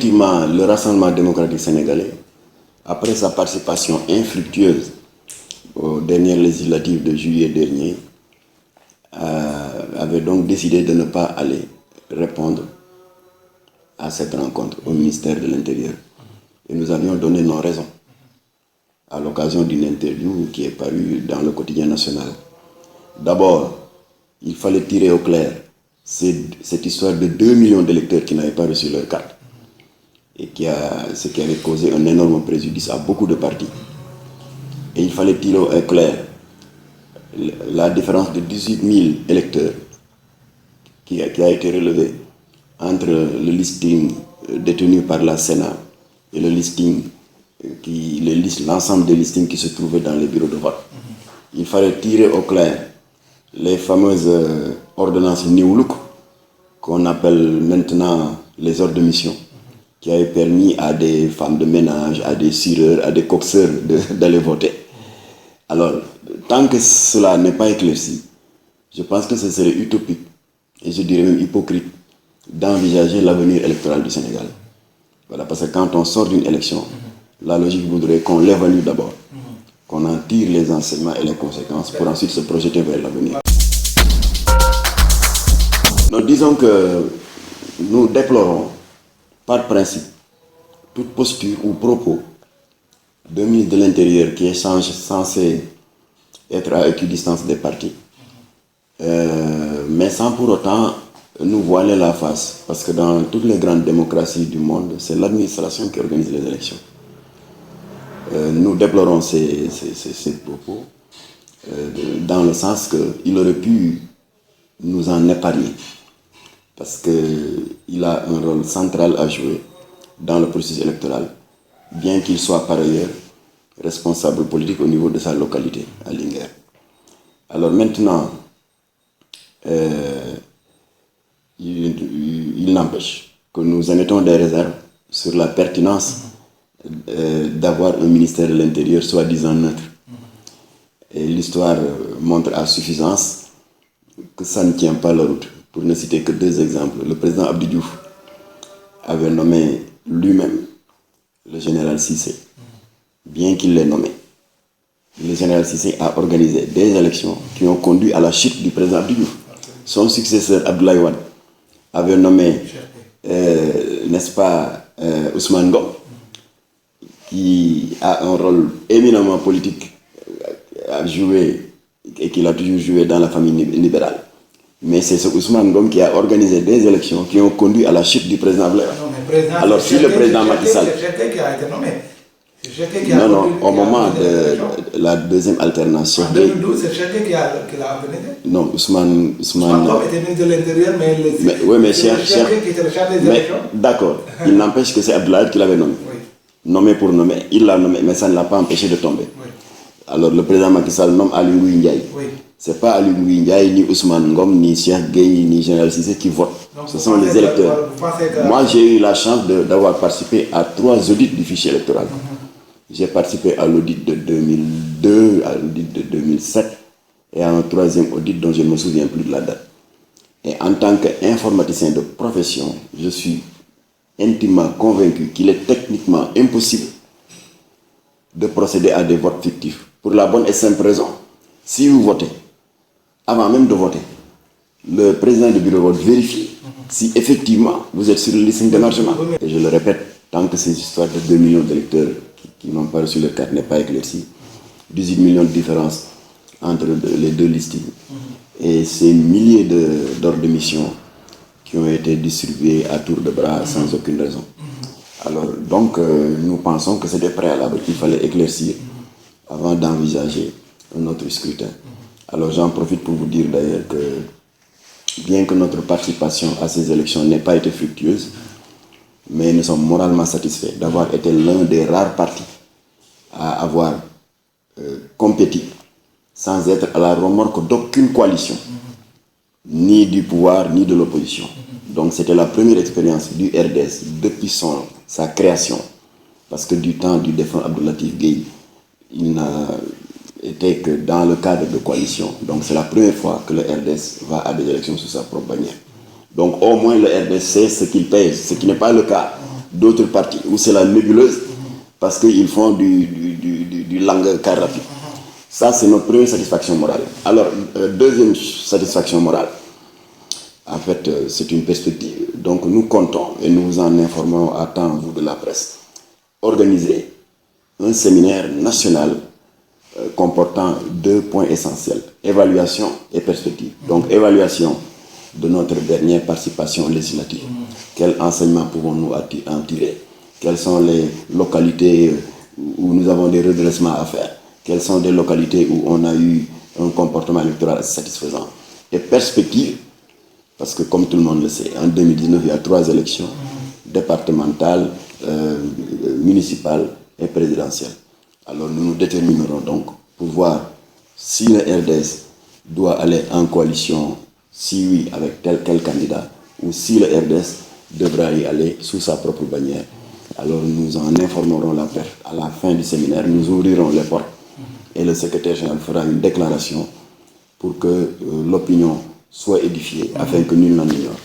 effectivement, le Rassemblement démocratique sénégalais, après sa participation infructueuse aux dernières législatives de juillet dernier, avait donc décidé de ne pas aller répondre à cette rencontre au ministère de l'Intérieur. Et nous avions donné nos raisons à l'occasion d'une interview qui est parue dans le quotidien national. D'abord, il fallait tirer au clair cette histoire de 2 millions d'électeurs qui n'avaient pas reçu leur carte et ce qui avait causé un énorme préjudice à beaucoup de partis. Et il fallait tirer au clair la différence de 18 000 électeurs qui a été relevée entre le listing détenu par la Sénat et le listing l'ensemble des listings qui se trouvaient dans les bureaux de vote. Il fallait tirer au clair les fameuses ordonnances Néoulouk, qu'on appelle maintenant les ordres de mission, qui avaient permis à des femmes de ménage, à des cireurs, à des coxeurs d'aller voter. Alors, tant que cela n'est pas éclairci, je pense que ce serait utopique, et je dirais même hypocrite, d'envisager l'avenir électoral du Sénégal. Voilà, parce que quand on sort d'une élection, la logique voudrait qu'on l'évalue d'abord, qu'on en tire les enseignements et les conséquences pour ensuite se projeter vers l'avenir. Nous disons que nous déplorons, par principe, toute posture ou propos d'un ministre de l'Intérieur qui est censé être à équidistance des partis, mais sans pour autant nous voiler la face, parce que dans toutes les grandes démocraties du monde, c'est l'administration qui organise les élections. Nous déplorons ces propos dans le sens qu'il aurait pu nous en épargner, parce qu'il a un rôle central à jouer dans le processus électoral, bien qu'il soit par ailleurs responsable politique au niveau de sa localité, à Linguère. Alors maintenant, il n'empêche que nous émettons des réserves sur la pertinence d'avoir un ministère de l'Intérieur soi-disant neutre. Et l'histoire montre à suffisance que ça ne tient pas la route. Pour ne citer que 2 exemples, le président Abdou Diouf avait nommé lui-même le général Cissé, bien qu'il l'ait nommé. Le général Cissé a organisé des élections qui ont conduit à la chute du président Abdou Diouf. Son successeur Abdoulaye Wade avait nommé, n'est-ce pas, Ousmane Ngom, qui a un rôle éminemment politique à jouer et qu'il a toujours joué dans la famille libérale. Mais c'est ce Ousmane Ngom qui a organisé des élections qui ont conduit à la chute du président Abdoulaye Wade. Alors si le président Macky Sall... C'est qui a été nommé. Non, au moment de la deuxième alternance. En 2012, c'est Cheikh qui l'a organisé. Non, Ousmane Ngom était ministre de l'Intérieur, mais oui, mais Cheikh qui était le chef des élections. D'accord, il n'empêche que c'est Abdoulaye qui l'avait nommé. Oui. Nommé pour nommer, il l'a nommé, mais ça ne l'a pas empêché de tomber. Oui. Alors le président Macky Sall nomme Ali Ngouille Ndiaye. Oui. C'est pas Ali Ngouille Ndiaye, ni Ousmane Ngom, ni Cheikh Gueye, ni Général Cissé qui votent. Donc, ce sont les électeurs. Moi, j'ai eu la chance d'avoir participé à 3 audits du fichier électoral. J'ai participé à l'audit de 2002, à l'audit de 2007 et à un 3e audit dont je ne me souviens plus de la date. Et en tant qu'informaticien de profession, je suis intimement convaincu qu'il est techniquement impossible de procéder à des votes fictifs. Pour la bonne et simple raison, si vous votez, avant même de voter, le président du bureau de vote vérifie si effectivement vous êtes sur le listing d'émargement. Et je le répète, tant que ces histoires de 2 millions d'électeurs qui n'ont pas reçu leur carte n'est pas éclaircie, 18 millions de différence entre les 2 listings, et ces milliers d'ordres de mission qui ont été distribués à tour de bras sans aucune raison. Alors donc nous pensons que c'est des préalables qu'il fallait éclaircir avant d'envisager un autre scrutin. Alors j'en profite pour vous dire d'ailleurs que bien que notre participation à ces élections n'ait pas été fructueuse, mais nous sommes moralement satisfaits d'avoir été l'un des rares partis à avoir compétit sans être à la remorque d'aucune coalition, ni du pouvoir, ni de l'opposition. Donc c'était la première expérience du RDS depuis sa création, parce que du temps du défunt Abdou Latif Gueye, il n'a été que dans le cadre de coalition. Donc c'est la première fois que le RDS va à des élections sous sa propre bannière. Donc au moins le RDS sait ce qu'il pèse, ce qui n'est pas le cas d'autres partis où c'est la nébuleuse parce qu'ils font du langue car rapide. Ça, c'est notre première satisfaction morale. Alors, deuxième satisfaction morale, en fait, c'est une perspective. Donc, nous comptons, et nous vous en informons à temps, vous de la presse, organiser un séminaire national comportant 2 points essentiels, évaluation et perspective. Donc, évaluation de notre dernière participation législative. Quels enseignements pouvons-nous en tirer? Quelles sont les localités où nous avons des redressements à faire? Quelles sont des localités où on a eu un comportement électoral satisfaisant? Et perspective, parce que comme tout le monde le sait, en 2019, il y a 3 élections, départementales, municipales et présidentielles. Alors nous nous déterminerons donc pour voir si le RDS doit aller en coalition, si oui, avec quel candidat, ou si le RDS devra y aller sous sa propre bannière. Alors nous en informerons la presse à la fin du séminaire, nous ouvrirons les portes et le secrétaire général fera une déclaration pour que l'opinion soit édifiée afin que nul n'en ignore.